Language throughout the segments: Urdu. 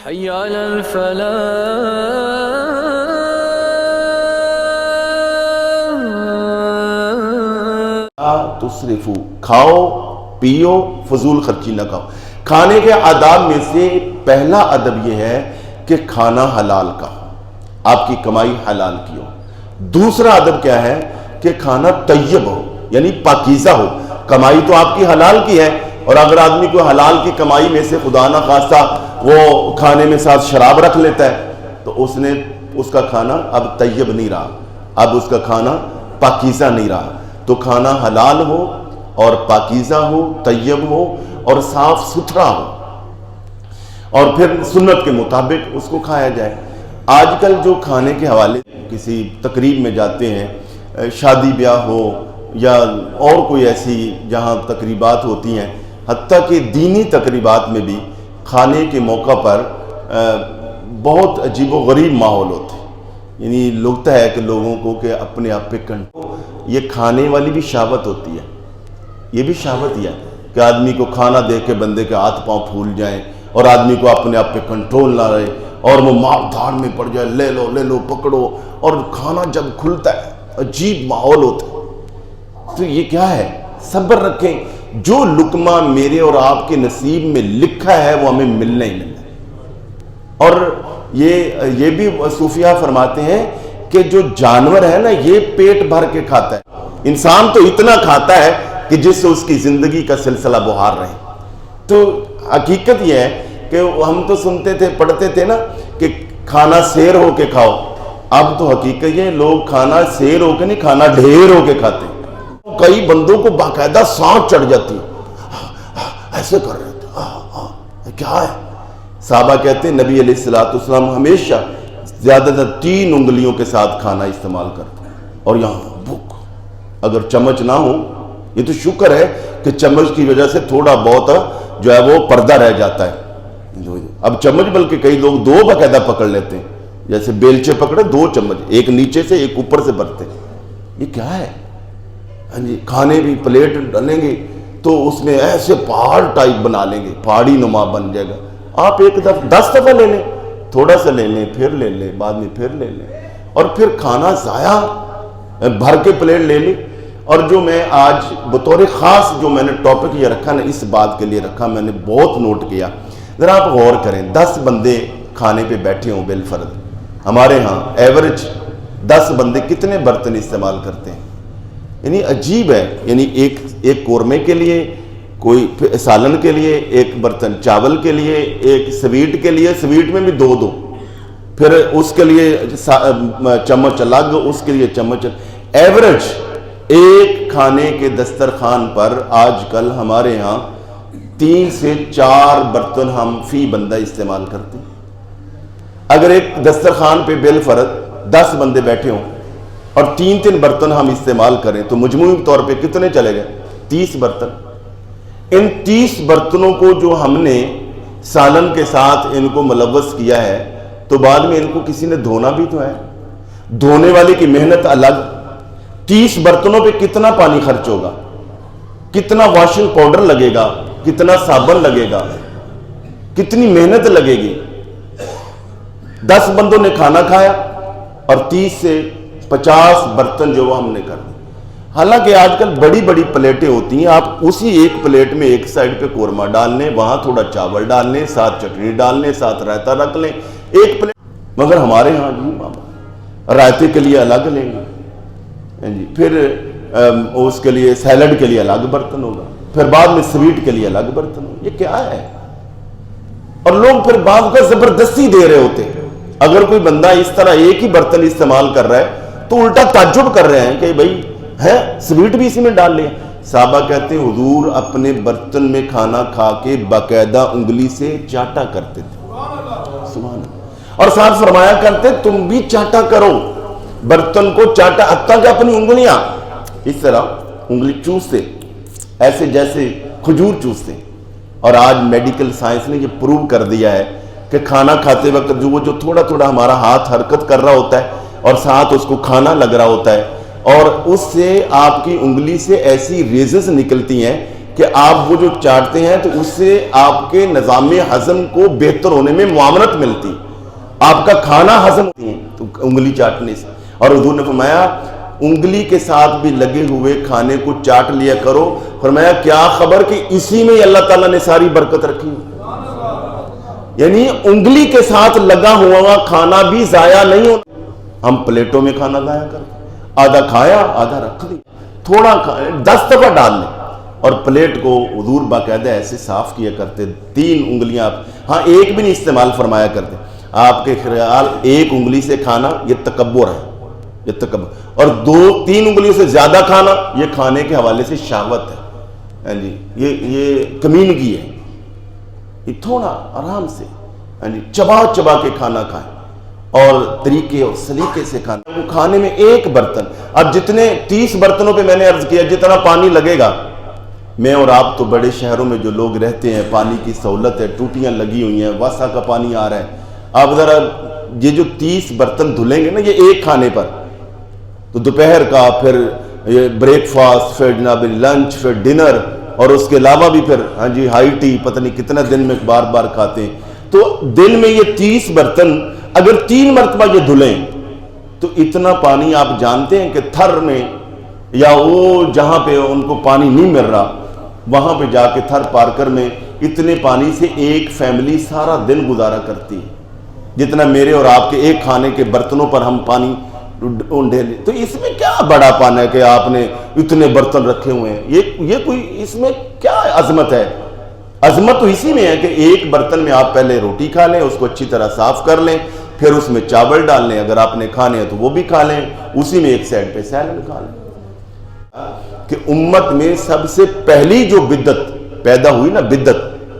حي على الفلاح. تسرفو، کھاؤ پیو فضول خرچی نہ کھاؤ. کھانے کے آداب میں سے پہلا ادب یہ ہے کہ کھانا حلال کا ہو، آپ کی کمائی حلال کی ہو. دوسرا ادب کیا ہے کہ کھانا طیب ہو، یعنی پاکیزہ ہو. کمائی تو آپ کی حلال کی ہے، اور اگر آدمی کو حلال کی کمائی میں سے خدا نہ خواستہ وہ کھانے میں ساتھ شراب رکھ لیتا ہے تو اس کا کھانا اب طیب نہیں رہا، اب اس کا کھانا پاکیزہ نہیں رہا. تو کھانا حلال ہو اور پاکیزہ ہو، طیب ہو اور صاف ستھرا ہو، اور پھر سنت کے مطابق اس کو کھایا جائے. آج کل جو کھانے کے حوالے کسی تقریب میں جاتے ہیں، شادی بیاہ ہو یا اور کوئی ایسی جہاں تقریبات ہوتی ہیں، حتیٰ کہ دینی تقریبات میں بھی کھانے کے موقع پر بہت عجیب و غریب ماحول ہوتے ہیں. یعنی لگتا ہے کہ لوگوں کو کہ اپنے آپ پہ یہ کھانے والی بھی شہوت ہوتی ہے. یہ بھی شہوت ہی ہے کہ آدمی کو کھانا دیکھ کے بندے کے ہاتھ پاؤں پھول جائیں اور آدمی کو اپنے آپ پہ کنٹرول نہ رہے اور وہ مار دھاڑ میں پڑ جائے، لے لو پکڑو. اور کھانا جب کھلتا ہے عجیب ماحول ہوتا ہے. تو یہ کیا ہے؟ صبر رکھیں. جو لقمہ میرے اور آپ کے نصیب میں لکھا ہے وہ ہمیں ملنا ہی ملنا ہے. اور یہ بھی صوفیہ فرماتے ہیں کہ جو جانور ہے نا یہ پیٹ بھر کے کھاتا ہے، انسان تو اتنا کھاتا ہے کہ جس سے اس کی زندگی کا سلسلہ بحال رہے. تو حقیقت یہ ہے کہ ہم تو سنتے تھے پڑھتے تھے نا کہ کھانا سیر ہو کے کھاؤ. اب تو حقیقت یہ لوگ کھانا سیر ہو کے نہیں، کھانا ڈھیر ہو کے کھاتے ہیں. کئی بندوں کو باقاعدہ سانس چڑھ جاتی، ایسے کر رہے تھے. کیا ہے؟ صحابہ کہتے ہیں نبی علیہ السلام ہمیشہ زیادہ تر 3 انگلیوں کے ساتھ کھانا استعمال کرتے ہیں. اور یہاں بھوک، اگر چمچ نہ ہو، یہ تو شکر ہے کہ چمچ کی وجہ سے تھوڑا بہت جو ہے وہ پردہ رہ جاتا ہے. اب چمچ بلکہ کئی لوگ 2 باقاعدہ پکڑ لیتے ہیں، جیسے بیلچے پکڑے 2 چمچ، ایک نیچے سے ایک اوپر سے بھرتے. یہ کیا ہے؟ ہاں جی، کھانے بھی پلیٹ ڈالیں گے تو اس میں ایسے پہاڑ ٹائپ بنا لیں گے، پہاڑی نما بن جائے گا. آپ ایک دفعہ 10 دفعہ لے لیں، تھوڑا سا لے لیں پھر لے لیں، بعد میں پھر لے لیں، اور پھر کھانا ضائع بھر کے پلیٹ لے لیں. اور جو میں آج بطور خاص جو میں نے ٹاپک یہ رکھا نا، اس بات کے لیے رکھا، میں نے بہت نوٹ کیا. ذرا آپ غور کریں، 10 بندے کھانے پہ بیٹھے ہوں بالفرض، ہمارے ہاں ایوریج 10 بندے کتنے برتن استعمال کرتے ہیں؟ یعنی عجیب ہے. یعنی ایک قورمے کے لیے، کوئی سالن کے لیے ایک برتن، چاول کے لیے ایک، سویٹ کے لیے سویٹ میں بھی 2 پھر اس کے لیے چمچ الگ، اس کے لیے چمچ. ایوریج ایک کھانے کے دسترخوان پر آج کل ہمارے ہاں 3 سے 4 برتن ہم فی بندہ استعمال کرتے ہیں. اگر ایک دسترخوان پہ بالفرض 10 بندے بیٹھے ہوں اور 3 برتن ہم استعمال کریں تو مجموعی طور پہ کتنے چلے گئے؟ 30 برتن. ان 30 برتنوں کو جو ہم نے سالن کے ساتھ ان کو ملوث کیا ہے تو بعد میں ان کو کسی نے دھونا بھی تو ہے. دھونے والے کی محنت الگ. 30 برتنوں پہ کتنا پانی خرچ ہوگا، کتنا واشنگ پاؤڈر لگے گا، کتنا صابن لگے گا، کتنی محنت لگے گی. 10 بندوں نے کھانا کھایا اور 30 سے 50 برتن جو وہ ہم نے کر دی. حالانکہ آج کل بڑی بڑی پلیٹیں ہوتی ہیں، آپ اسی ایک پلیٹ میں ایک سائڈ پہ قورمہ ڈال لیں، وہاں تھوڑا چاول ڈال لیں، ساتھ چٹنی ڈال لیں، ساتھ رائتا رکھ لیں، ایک پلیٹ. مگر ہمارے ہاں جی بابا رائتے کے لیے الگ لیں گے جی، پھر اس کے لیے سیلڈ کے لیے الگ برتن ہوگا، پھر بعد میں سویٹ کے لیے الگ برتن ہوگا. یہ کیا ہے؟ اور لوگ پھر بعض کا زبردستی دے رہے ہوتے ہیں. اگر کوئی بندہ اس طرح ایک ہی برتن استعمال کر رہا ہے تو الٹا تعجب کر رہے ہیں کہ بھائی ہے سویٹ بھی اسی میں ڈال لیا. صحابہ کہتے ہیں حضور اپنے برتن میں کھانا کھا کے باقاعدہ انگلی سے چاٹا کرتے تھے. سبحان اللہ. اور ساتھ فرمایا کرتے تم بھی چاٹا کرو، برتن کو چاٹا، حتیٰ کہ اپنی انگلیاں اس طرح انگلی چوستے ایسے جیسے کھجور چوستے. اور آج میڈیکل سائنس نے یہ پروو کر دیا ہے کہ کھانا کھاتے وقت جو تھوڑا تھوڑا ہمارا ہاتھ حرکت کر رہا ہوتا ہے اور ساتھ اس کو کھانا لگ رہا ہوتا ہے، اور اس سے آپ کی انگلی سے ایسی ریزز نکلتی ہیں کہ آپ وہ جو چاٹتے ہیں تو اس سے آپ کے نظام ہضم کو بہتر ہونے میں معاونت ملتی، آپ کا کھانا ہضم ہوتی ہے تو انگلی چاٹنے سے۔ اور حضور نے فرمایا انگلی کے ساتھ بھی لگے ہوئے کھانے کو چاٹ لیا کرو، فرمایا کیا خبر کہ اسی میں اللہ تعالیٰ نے ساری برکت رکھی ہے۔ یعنی انگلی کے ساتھ لگا ہوا کھانا بھی ضائع نہیں ہونا۔ ہم پلیٹوں میں کھانا ضائع کرتے، آدھا کھایا آدھا رکھ دیا، تھوڑا کھایا 10 دفعہ ڈال لیں۔ اور پلیٹ کو حضور باقاعدہ ایسے صاف کیا کرتے، 3 انگلیاں ہاں ایک بھی نہیں استعمال فرمایا کرتے۔ آپ کے خیال ایک انگلی سے کھانا یہ تکبر ہے، یہ تکبر، اور 2-3 انگلیوں سے زیادہ کھانا یہ کھانے کے حوالے سے شہوت ہے، یہ کمینگی ہے۔ یہ تھوڑا آرام سے چبا چبا کے کھانا کھائیں اور طریقے اور سلیقے سے کھانا۔ وہ کھانے میں ایک برتن، اب جتنے 30 برتنوں پہ میں نے عرض کیا جتنا پانی لگے گا، میں اور آپ تو بڑے شہروں میں جو لوگ رہتے ہیں پانی کی سہولت ہے، ٹوٹیاں لگی ہوئی ہیں، واسا کا پانی آ رہا ہے۔ آپ ذرا یہ جو 30 برتن دھلیں گے نا یہ ایک کھانے پر، تو دوپہر کا، پھر یہ بریک فاسٹ، پھر جناب لنچ، پھر ڈنر، اور اس کے علاوہ بھی پھر ہائی ٹی، پتہ نہیں کتنا دن میں بار بار کھاتے ہیں، تو دن میں یہ 30 برتن اگر 3 مرتبہ یہ دھلیں تو اتنا پانی آپ جانتے ہیں کہ تھر میں یا وہ جہاں پہ ان کو پانی نہیں مل رہا وہاں پہ جا کے تھر پارکر میں اتنے پانی سے ایک فیملی سارا دن گزارا کرتی ہے، جتنا میرے اور آپ کے ایک کھانے کے برتنوں پر ہم پانی ڈھیلے۔ تو اس میں کیا بڑا پان ہے کہ آپ نے اتنے برتن رکھے ہوئے ہیں؟ یہ کوئی اس میں کیا عظمت ہے؟ عظمت تو اسی میں ہے کہ ایک برتن میں آپ پہلے روٹی کھا لیں، اس کو اچھی طرح صاف کر لیں، پھر اس میں چاول ڈال لیں، اگر آپ نے کھانے ہیں تو وہ بھی کھا لیں، اسی میں ایک سائڈ پہ سیلڈ کھا لیں۔ کہ امت میں سب سے پہلی جو بدعت پیدا ہوئی نا، بدعت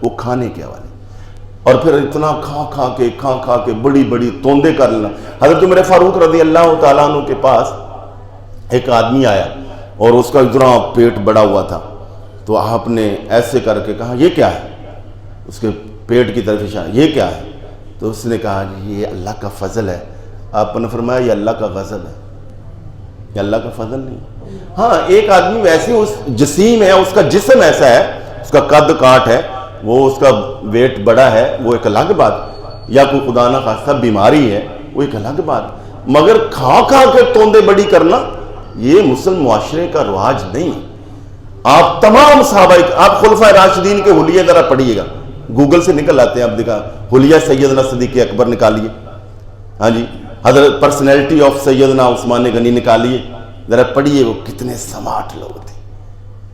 وہ کھانے کے حوالے، اور پھر اتنا کھا کھا کے بڑی بڑی توندے کر لینا۔ حضرت عمر فاروق رضی اللہ تعالیٰ عنہ کے پاس ایک آدمی آیا اور اس کا اتنا پیٹ بڑا ہوا تھا، تو آپ نے ایسے کر کے کہا یہ کیا ہے؟ اس کے پیٹ کی طرف اشارہ، یہ کیا ہے؟ تو اس نے کہا یہ اللہ کا فضل ہے۔ آپ نے فرمایا یہ اللہ کا غضب ہے، یہ اللہ کا فضل نہیں۔ ہاں ایک آدمی ویسے اس جسیم ہے، اس کا جسم ایسا ہے، اس کا قد کاٹ ہے، وہ اس کا ویٹ بڑا ہے، وہ ایک الگ بات، یا کوئی خدا نہ خواستہ بیماری ہے وہ ایک الگ بات، مگر کھا کھا کے توندے بڑی کرنا یہ مسلم معاشرے کا رواج نہیں ہے۔ آپ تمام صحابہ، آپ خلفائے راشدین کے حلیے ذرا پڑھیے گا، گوگل سے نکل آتے ہیں، آپ دیکھا حلیہ سیدنا صدیق اکبر نکالیے، ہاں جی، حضرت پرسنالٹی آف سیدنا عثمان غنی نکالیے، ذرا پڑھیے وہ کتنے سمارٹ لوگ تھے،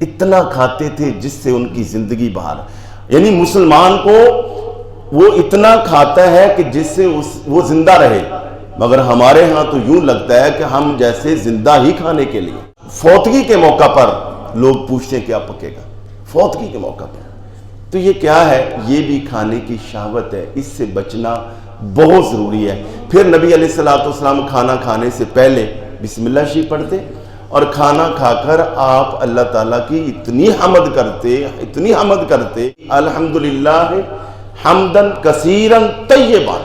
اتنا کھاتے تھے جس سے ان کی زندگی باہر۔ یعنی مسلمان کو وہ اتنا کھاتا ہے کہ جس سے وہ زندہ رہے، مگر ہمارے ہاں تو یوں لگتا ہے کہ ہم جیسے زندہ ہی کھانے کے لیے۔ فوتگی کے موقع پر لوگ پوچھتے ہیں کیا پکے گا، فوتگی کے موقع پر، تو یہ کیا ہے؟ یہ بھی کھانے کی شہوت ہے، اس سے بچنا بہت ضروری ہے۔ پھر نبی علیہ السلام کھانا کھانے سے پہلے بسم اللہ شریف پڑھتے، اور کھانا کھا کر آپ اللہ تعالیٰ کی اتنی حمد کرتے، الحمدللہ حمدن کثیرن طیبا،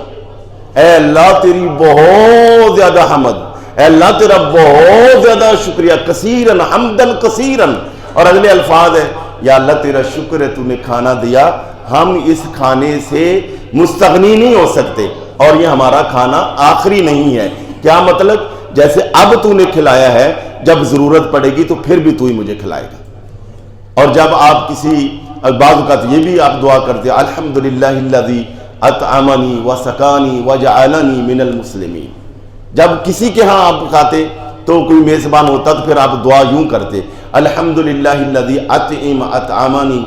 اے اللہ تیری بہت زیادہ حمد، اے اللہ تیرا بہت زیادہ شکریہ، کثیرن حمدن کثیرن، اور اگلے الفاظ ہے یا اللہ تیرا شکر ہے تو نے کھانا دیا، ہم اس کھانے سے مستغنی نہیں ہو سکتے، اور یہ ہمارا کھانا آخری نہیں ہے۔ کیا مطلب؟ جیسے اب تو نے کھلایا ہے، جب ضرورت پڑے گی تو پھر بھی تو ہی مجھے کھلائے گا۔ اور جب آپ کسی بعض اوقات یہ بھی آپ دعا کرتے ہیں الحمدللہ الذی اطعمنی وسقانی وجعلنی من المسلمین، جب کسی کے ہاں آپ کھاتے تو کوئی میزبان ہوتا تو پھر آپ دعا یوں کرتے الحمدللہ الذی اطعمنی،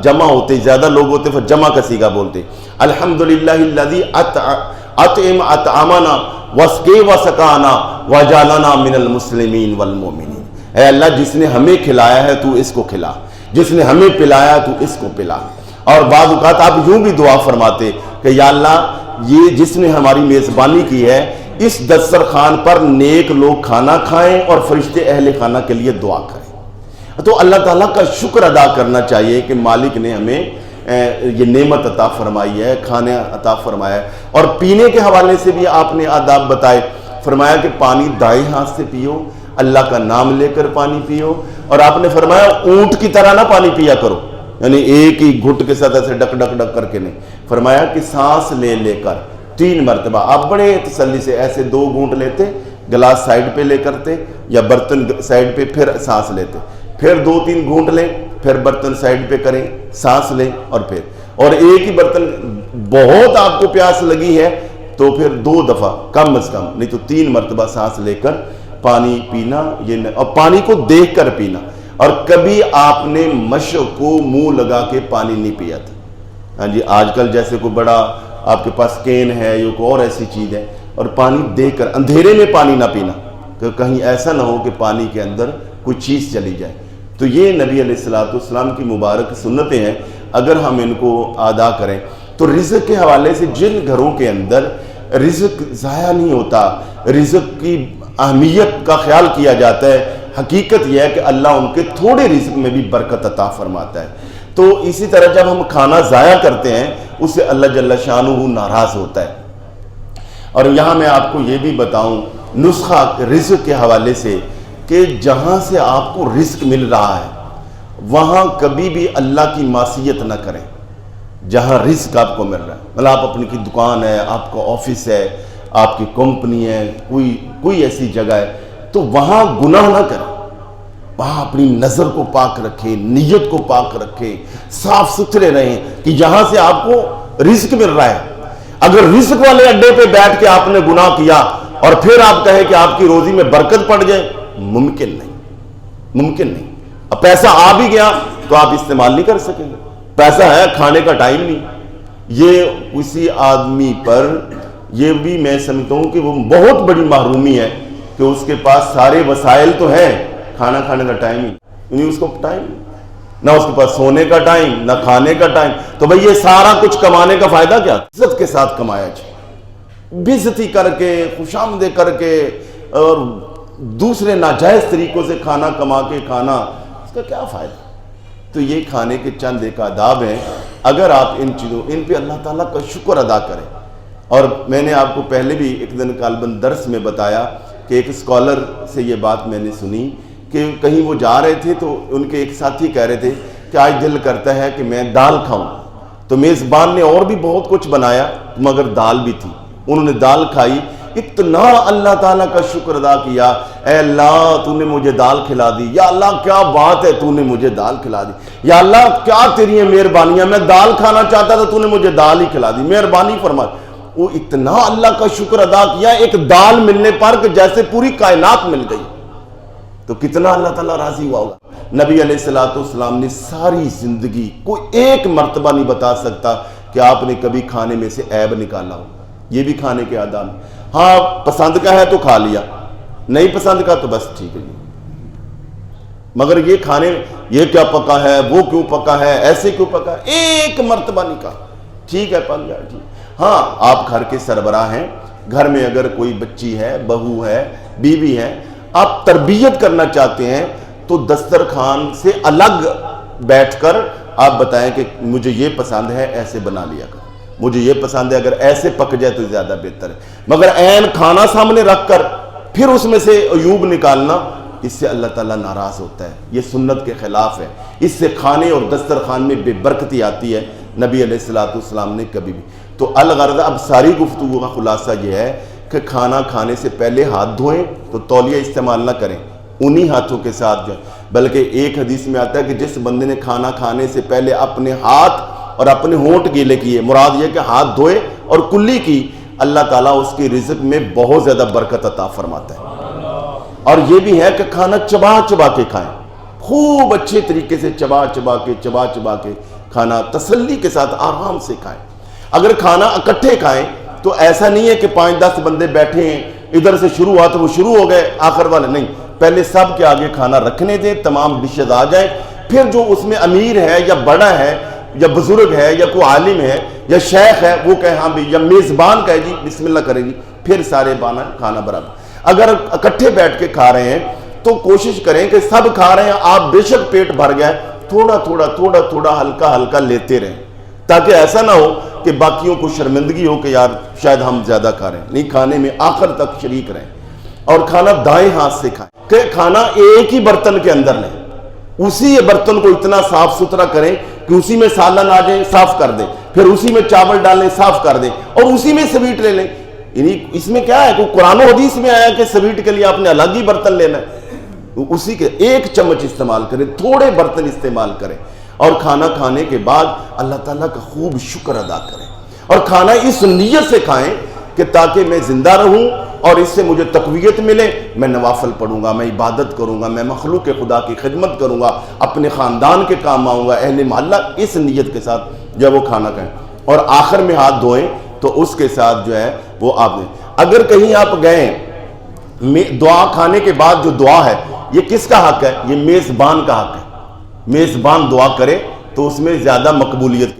جمع ہوتے زیادہ لوگ ہوتے پھر جمع کا صیغہ بولتے الحمدللہ الذی اطعمنا وسقی وسقانا وجعلنا من المسلمین والمؤمنین، اے اللہ جس نے ہمیں کھلایا ہے تو اس کو کھلا، جس نے ہمیں پلایا تو اس کو پلا۔ اور بعض اوقات آپ یوں بھی دعا فرماتے کہ یا اللہ یہ جس نے ہماری میزبانی کی ہے اس دسترخوان پر نیک لوگ کھانا کھائیں اور فرشتے اہل خانہ کے لیے دعا کریں۔ تو اللہ تعالیٰ کا شکر ادا کرنا چاہیے کہ مالک نے ہمیں یہ نعمت عطا فرمائی ہے، کھانے عطا فرمایا ہے۔ اور پینے کے حوالے سے بھی آپ نے آداب بتائے، فرمایا کہ پانی دائیں ہاتھ سے پیو، اللہ کا نام لے کر پانی پیو، اور آپ نے فرمایا اونٹ کی طرح نہ پانی پیا کرو، یعنی ایک ہی گھٹ کے ساتھ ایسے ڈک ڈک ڈک کر کے نہیں، فرمایا کہ سانس لے لے کر 3 مرتبہ آپ بڑے تسلی سے ایسے 2 گھونٹ لیتے، گلاس سائیڈ پہ لے کرتے یا برتن سائیڈ پہ، پھر سانس لیتے، پھر 2-3 گھونٹ لیں، پھر برتن سائیڈ پہ کریں، سانس لیں، اور پھر اور ایک ہی برتن، بہت آپ کو پیاس لگی ہے تو پھر 2 دفعہ کم از کم، نہیں تو 3 مرتبہ سانس لے کر پانی پینا، یہ اور پانی کو دیکھ کر پینا، اور کبھی آپ نے مشق کو منہ لگا کے پانی نہیں پیا تھا۔ ہاں جی، آج کل جیسے کوئی بڑا آپ کے پاس کین ہے یا کوئی اور ایسی چیز ہے، اور پانی دیکھ کر اندھیرے میں پانی نہ پینا کہ کہیں ایسا نہ ہو کہ پانی کے اندر کوئی چیز چلی جائے۔ تو یہ نبی علیہ السلام کی مبارک سنتیں ہیں، اگر ہم ان کو ادا کریں تو رزق کے حوالے سے جن گھروں کے اندر رزق ضائع نہیں ہوتا، رزق کی اہمیت کا خیال کیا جاتا ہے، حقیقت یہ ہے کہ اللہ ان کے تھوڑے رزق میں بھی برکت عطا فرماتا ہے۔ تو اسی طرح جب ہم کھانا ضائع کرتے ہیں اس سے اللہ جل شانہ ناراض ہوتا ہے۔ اور یہاں میں آپ کو یہ بھی بتاؤں نسخہ رزق کے حوالے سے کہ جہاں سے آپ کو رزق مل رہا ہے وہاں کبھی بھی اللہ کی معصیت نہ کریں۔ جہاں رزق آپ کو مل رہا ہے، مطلب آپ اپنی کی دکان ہے، آپ کا آفس ہے، آپ کی کمپنی ہے، کوئی ایسی جگہ ہے، تو وہاں گناہ نہ کریں، وہاں اپنی نظر کو پاک رکھیں، نیت کو پاک رکھیں، صاف ستھرے رہیں کہ جہاں سے آپ کو رزق مل رہا ہے۔ اگر رزق والے اڈے پہ بیٹھ کے آپ نے گناہ کیا اور پھر آپ کہیں کہ آپ کی روزی میں برکت پڑ جائے، ممکن نہیں۔ اب پیسہ آ بھی گیا تو آپ استعمال نہیں کر سکیں گے، پیسہ ہے، کھانے کا ٹائم نہیں۔ یہ کسی آدمی پر یہ بھی میں سمجھتا ہوں کہ وہ بہت بڑی محرومی ہے کہ اس کے پاس سارے وسائل تو ہیں، کھانا کھانے کا ٹائم ہی نہیں، اس کو ٹائم نہ اس کے پاس سونے کا ٹائم، نہ کھانے کا ٹائم، تو بھئی یہ سارا کچھ کمانے کا فائدہ کیا؟ عزت کے ساتھ کمایا جائے، بےعزتی کر کے، خوش آمدے کر کے اور دوسرے ناجائز طریقوں سے کھانا کما کے کھانا، اس کا کیا فائدہ؟ تو یہ کھانے کے چند ایک آداب ہیں، اگر آپ ان پہ اللہ تعالیٰ کا شکر ادا کریں۔ اور میں نے آپ کو پہلے بھی ایک دن کالبند درس میں بتایا کہ ایک اسکالر سے یہ بات میں نے سنی کہ کہیں وہ جا رہے تھے تو ان کے ایک ساتھی کہہ رہے تھے کہ آج دل کرتا ہے کہ میں دال کھاؤں، تو میزبان نے اور بھی بہت کچھ بنایا مگر دال بھی تھی، انہوں نے دال کھائی، اتنا اللہ تعالیٰ کا شکر ادا کیا، اے اللہ تو نے مجھے دال کھلا دی، یا اللہ کیا بات ہے تو نے مجھے دال کھلا دی، یا اللہ کیا تیری مہربانیاں، میں دال کھانا چاہتا تھا تو نے مجھے دال ہی کھلا دی، مہربانی فرما۔ وہ اتنا اللہ کا شکر ادا کیا ایک دال ملنے پر کہ جیسے پوری کائنات مل گئی، تو کتنا اللہ تعالیٰ راضی ہوا ہوگا۔ نبی علیہ السلام نے ساری زندگی کوئی ایک مرتبہ نہیں بتا سکتا کہ آپ نے کبھی کھانے میں سے عیب نکالا ہو، یہ بھی کھانے کے آداب۔ ہاں پسند کا ہے تو کھا لیا، نہیں پسند کا تو بس ٹھیک ہے، مگر یہ کھانے یہ کیا پکا ہے، وہ کیوں پکا ہے، ایسے کیوں پکا ہے، ایک مرتبہ نہیں کہا، ٹھیک ہے پک گیا ٹھیک۔ ہاں آپ گھر کے سربراہ ہیں، گھر میں اگر کوئی بچی ہے، بہو ہے، بیوی ہے، آپ تربیت کرنا چاہتے ہیں تو دسترخوان سے الگ بیٹھ کر آپ بتائیں کہ مجھے یہ پسند ہے، ایسے بنا لیا کر، مجھے یہ پسند ہے، اگر ایسے پک جائے تو زیادہ بہتر ہے، مگر عین کھانا سامنے رکھ کر پھر اس میں سے عیوب نکالنا، اس سے اللہ تعالیٰ ناراض ہوتا ہے، یہ سنت کے خلاف ہے، اس سے کھانے اور دسترخوان میں بے برکتی آتی ہے۔ نبی علیہ السلام نے کبھی بھی تو الغرض اب ساری گفتگو کا خلاصہ یہ ہے کہ کھانا کھانے سے پہلے ہاتھ دھوئیں، تو تولیہ استعمال نہ کریں، انہی ہاتھوں کے ساتھ جو بلکہ ایک حدیث میں آتا ہے کہ جس بندے نے کھانا کھانے سے پہلے اپنے ہاتھ اور اپنے ہونٹ گیلے کیے، مراد یہ کہ ہاتھ دھوئے اور کلی کی، اللہ تعالیٰ اس کی رزق میں بہت زیادہ برکت عطا فرماتا ہے۔ اور یہ بھی ہے کہ کھانا چبا چبا کے کھائیں، خوب اچھے طریقے سے چبا چبا کے کھانا تسلی کے ساتھ آرام سے کھائیں۔ اگر کھانا اکٹھے کھائیں تو ایسا نہیں ہے کہ 5-10 بندے بیٹھے ہیں، ادھر سے شروع ہوا تو وہ شروع ہو گئے، آخر والے نہیں، پہلے سب کے آگے کھانا رکھنے دیں، تمام ڈشز آ جائیں، پھر جو اس میں امیر ہے یا بڑا ہے یا بزرگ ہے یا کوئی عالم ہے یا شیخ ہے وہ کہے ہاں بھی، یا میزبان کہے جی بسم اللہ کرے جی، پھر سارے بانا کھانا برابر۔ اگر اکٹھے بیٹھ کے کھا رہے ہیں تو کوشش کریں کہ سب کھا رہے ہیں، آپ بے شک پیٹ بھر گئے، تھوڑا تھوڑا ہلکا لیتے رہیں، تاکہ ایسا نہ ہو کہ باقیوں کو شرمندگی ہو کہ یار شاید ہم زیادہ کھا رہے ہیں، نہیں، کھانے میں آخر تک شریک رہیں، اور کھانا دائیں ہاتھ سے کھائیں۔ کہ کھانا ایک ہی برتن کے اندر لیں، اسی برتن کو اتنا صاف ستھرا کریں کہ اسی میں سالن آ جائے صاف کر دیں، پھر اسی میں چاول ڈالیں صاف کر دیں، اور اسی میں سویٹ لے لیں۔ یعنی اس میں کیا ہے، کوئی قرآن و حدیث میں آیا کہ سویٹ کے لیے آپ نے الگ ہی برتن لینا ہے؟ اسی کے ایک چمچ استعمال کریں، تھوڑے برتن استعمال کریں، اور کھانا کھانے کے بعد اللہ تعالیٰ کا خوب شکر ادا کریں، اور کھانا اس نیت سے کھائیں کہ تاکہ میں زندہ رہوں اور اس سے مجھے تقویت ملے، میں نوافل پڑھوں گا، میں عبادت کروں گا، میں مخلوق خدا کی خدمت کروں گا، اپنے خاندان کے کام آؤں گا، اہل محلہ، اس نیت کے ساتھ جب وہ کھانا کھائیں۔ اور آخر میں ہاتھ دھوئیں تو اس کے ساتھ جو ہے وہ آپ نے، اگر کہیں آپ گئے دعا کھانے کے بعد جو دعا ہے یہ کس کا حق ہے؟ یہ میزبان کا حق ہے۔ میزبان دعا کرے تو اس میں زیادہ مقبولیت